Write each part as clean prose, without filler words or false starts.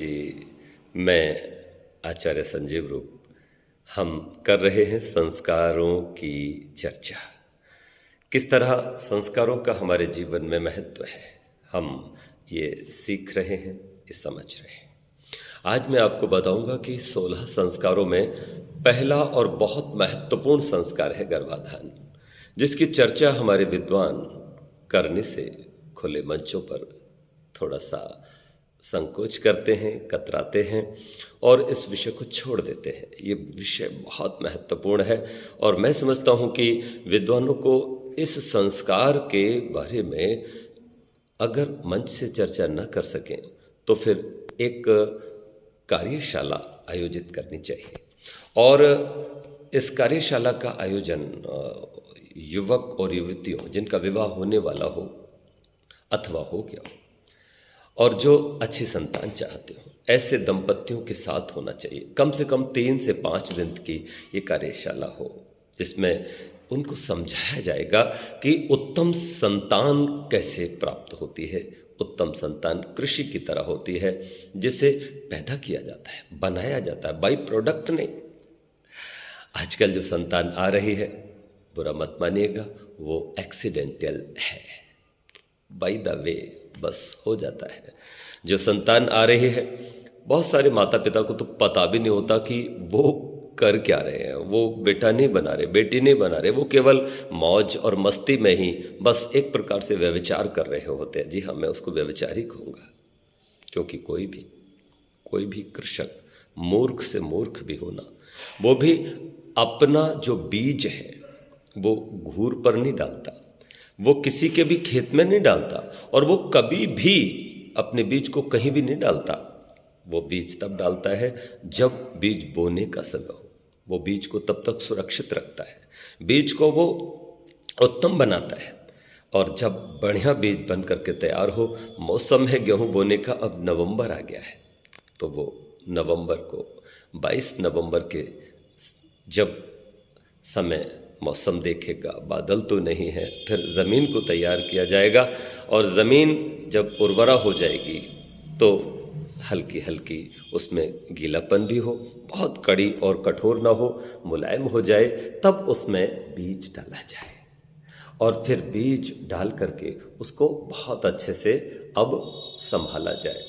जी, मैं आचार्य संजीव रूप। हम कर रहे हैं संस्कारों की चर्चा। किस तरह संस्कारों का हमारे जीवन में महत्व है, हम ये सीख रहे हैं, ये समझ रहे हैं। आज मैं आपको बताऊंगा कि 16 संस्कारों में पहला और बहुत महत्वपूर्ण संस्कार है गर्भाधान, जिसकी चर्चा हमारे विद्वान करने से खुले मंचों पर थोड़ा सा संकोच करते हैं, कतराते हैं और इस विषय को छोड़ देते हैं। ये विषय बहुत महत्वपूर्ण है और मैं समझता हूँ कि विद्वानों को इस संस्कार के बारे में अगर मंच से चर्चा न कर सकें तो फिर एक कार्यशाला आयोजित करनी चाहिए। और इस कार्यशाला का आयोजन युवक और युवतियों जिनका विवाह होने वाला हो अथवा हो गया हो और जो अच्छी संतान चाहते हो, ऐसे दंपतियों के साथ होना चाहिए। कम से कम 3 से 5 दिन की ये कार्यशाला हो, जिसमें उनको समझाया जाएगा कि उत्तम संतान कैसे प्राप्त होती है। उत्तम संतान कृषि की तरह होती है, जिसे पैदा किया जाता है, बनाया जाता है, बाई प्रोडक्ट नहीं। आजकल जो संतान आ रही है, बुरा मत मानिएगा, वो एक्सीडेंटल है, बाई द वे बस हो जाता है। जो संतान आ रही है, बहुत सारे माता पिता को तो पता भी नहीं होता कि वो कर क्या रहे हैं। वो बेटा नहीं बना रहे, बेटी नहीं बना रहे, वो केवल मौज और मस्ती में ही बस एक प्रकार से व्यभिचार कर रहे होते हैं। जी हाँ, मैं उसको व्यभिचारी कहूँगा, क्योंकि कोई भी कृषक मूर्ख से मूर्ख भी होना, वो भी अपना जो बीज है वो घूर पर नहीं डालता, वो किसी के भी खेत में नहीं डालता और वो कभी भी अपने बीज को कहीं भी नहीं डालता। वो बीज तब डालता है जब बीज बोने का समय हो। वो बीज को तब तक सुरक्षित रखता है, बीज को वो उत्तम बनाता है। और जब बढ़िया बीज बन करके तैयार हो, मौसम है गेहूं बोने का, अब नवंबर आ गया है, तो वो नवंबर को 22 नवंबर के जब समय मौसम देखेगा, बादल तो नहीं है, फिर ज़मीन को तैयार किया जाएगा और ज़मीन जब उर्वरा हो जाएगी तो हल्की हल्की उसमें गीलापन भी हो, बहुत कड़ी और कठोर ना हो, मुलायम हो जाए, तब उसमें बीज डाला जाए और फिर बीज डाल करके उसको बहुत अच्छे से अब संभाला जाए।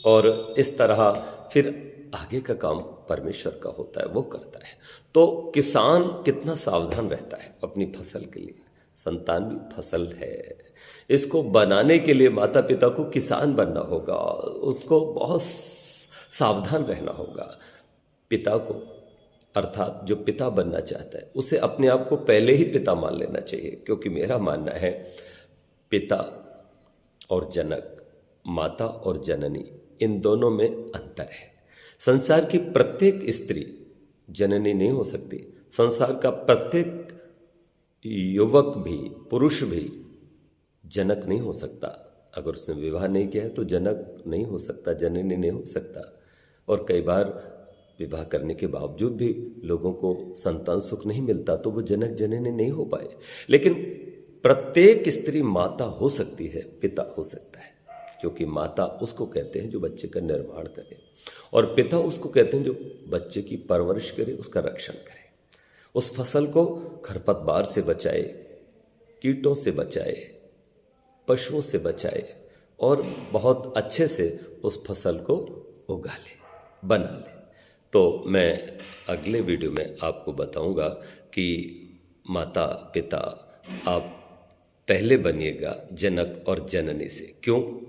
और इस तरह फिर आगे का काम परमेश्वर का होता है, वो करता है। तो किसान कितना सावधान रहता है अपनी फसल के लिए। संतान भी फसल है, इसको बनाने के लिए माता पिता को किसान बनना होगा, उसको बहुत सावधान रहना होगा। पिता को, अर्थात जो पिता बनना चाहता है, उसे अपने आप को पहले ही पिता मान लेना चाहिए, क्योंकि मेरा मानना है पिता और जनक, माता और जननी, इन दोनों में अंतर है। संसार की प्रत्येक स्त्री जननी नहीं हो सकती। संसार का प्रत्येक युवक भी, पुरुष भी जनक नहीं हो सकता। अगर उसने विवाह नहीं किया है तो जनक नहीं हो सकता, जननी नहीं हो सकता। और कई बार विवाह करने के बावजूद भी लोगों को संतान सुख नहीं मिलता, तो वो जनक जननी नहीं हो पाए। लेकिन प्रत्येक स्त्री माता हो सकती है, पिता हो सकता है, क्योंकि माता उसको कहते हैं जो बच्चे का निर्माण करे और पिता उसको कहते हैं जो बच्चे की परवरिश करे, उसका रक्षण करे, उस फसल को खरपतवार से बचाए, कीटों से बचाए, पशुओं से बचाए और बहुत अच्छे से उस फसल को उगा ले, बना ले। तो मैं अगले वीडियो में आपको बताऊंगा कि माता पिता आप पहले बनिएगा जनक और जननी से। क्यों?